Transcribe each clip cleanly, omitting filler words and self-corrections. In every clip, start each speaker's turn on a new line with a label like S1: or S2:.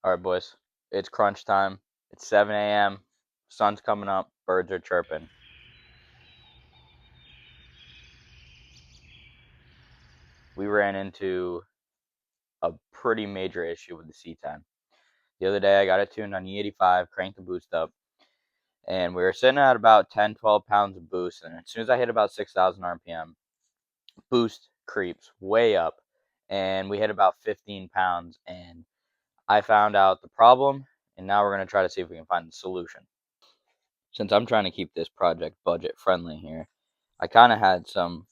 S1: All right, boys. It's crunch time. It's 7 a.m. Sun's coming up. Birds are chirping. We ran into a pretty major issue with the C10. The other day, I got it tuned on E85, cranked the boost up, and we were sitting at about 10, 12 pounds of boost. And as soon as I hit about 6,000 RPM, boost creeps way up, and we hit about 15 pounds. And I found out the problem, and now we're going to try to see if we can find the solution. Since I'm trying to keep this project budget friendly here, I kind of had some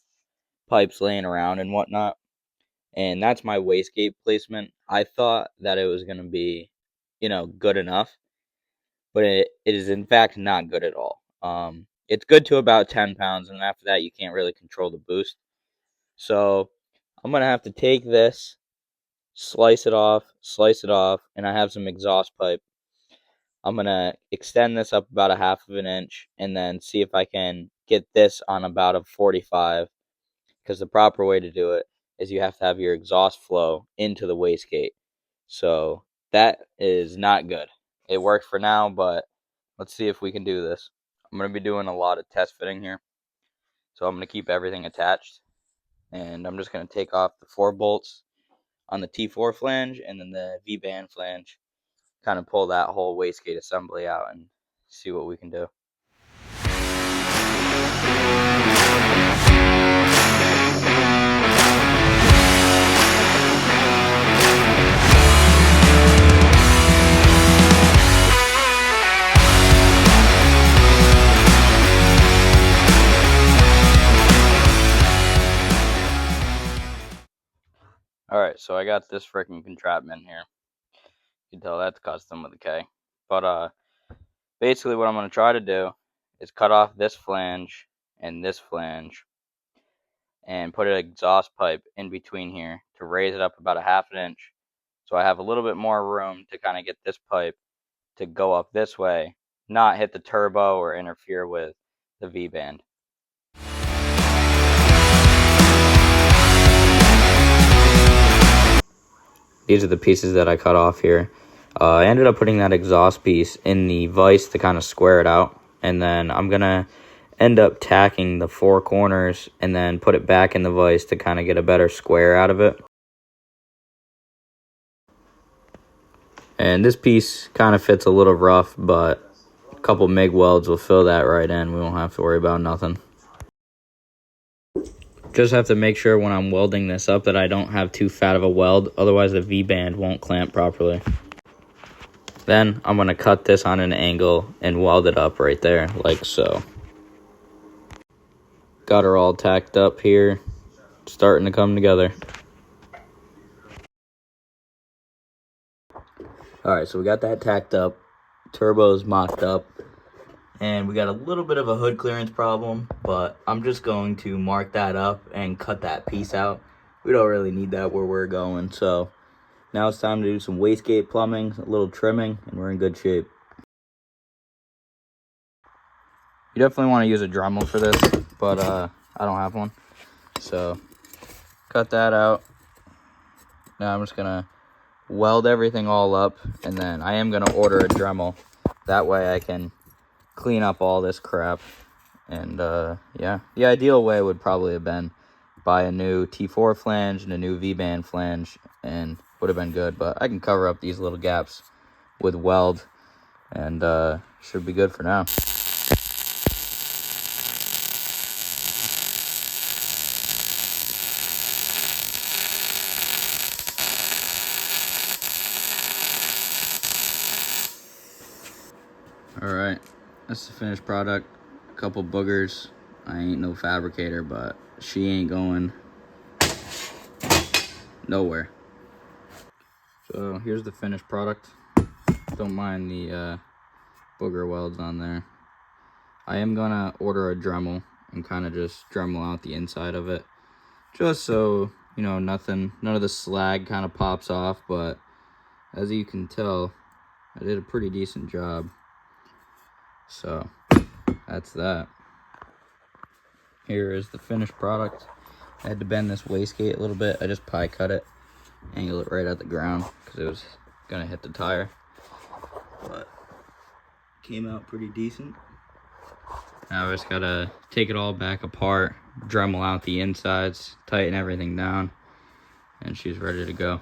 S1: pipes laying around and whatnot, and that's my wastegate placement. I thought that it was going to be, good enough, but it is in fact not good at all. It's good to about 10 pounds, and after that, you can't really control the boost. So I'm going to have to take this, slice it off, and I have some exhaust pipe. I'm going to extend this up about a half of an inch and then see if I can get this on about a 45, because the proper way to do it is you have to have your exhaust flow into the wastegate. So that is not good. It worked for now, but let's see if we can do this. I'm going to be doing a lot of test fitting here. So I'm going to keep everything attached, and I'm just going to take off the 4 bolts on the T4 flange and then the V-band flange, kind of pull that whole wastegate assembly out and see what we can do. Alright, so I got this freaking contraption here. You can tell that's custom with a K. But basically what I'm going to try to do is cut off this flange and put an exhaust pipe in between here to raise it up about a half an inch, so I have a little bit more room to kind of get this pipe to go up this way, not hit the turbo or interfere with the V-band. These are the pieces that I cut off here. I ended up putting that exhaust piece in the vise to kind of square it out, and then I'm going to end up tacking the 4 corners and then put it back in the vise to kind of get a better square out of it. And this piece kind of fits a little rough, but a couple MIG welds will fill that right in. We won't have to worry about nothing. Just have to make sure when I'm welding this up that I don't have too fat of a weld, otherwise the V-band won't clamp properly. Then I'm going to cut this on an angle and weld it up right there, like so. Got her all tacked up here, starting to come together. Alright, so we got that tacked up, turbo's mocked up, and we got a little bit of a hood clearance problem, but I'm just going to mark that up and cut that piece out. We don't really need that where we're going, so now it's time to do some wastegate plumbing, a little trimming, and we're in good shape. You definitely want to use a Dremel for this, but I don't have one. So cut that out. Now I'm just gonna weld everything all up, and then I am gonna order a Dremel. That way I can clean up all this crap. And yeah, the ideal way would probably have been buy a new T4 flange and a new V-band flange, and would have been good. But I can cover up these little gaps with weld, and should be good for now. Alright, that's the finished product. A couple boogers. I ain't no fabricator, but she ain't going nowhere. So here's the finished product. Don't mind the booger welds on there. I am gonna order a Dremel and kind of just Dremel out the inside of it, just so none of the slag kind of pops off. But as you can tell, I did a pretty decent job. So that's that. Here is the finished product. I had to bend this wastegate a little bit. I just pie cut it, angle it right at the ground because it was gonna hit the tire. But came out pretty decent. Now I just gotta take it all back apart, Dremel out the insides, tighten everything down, and she's ready to go.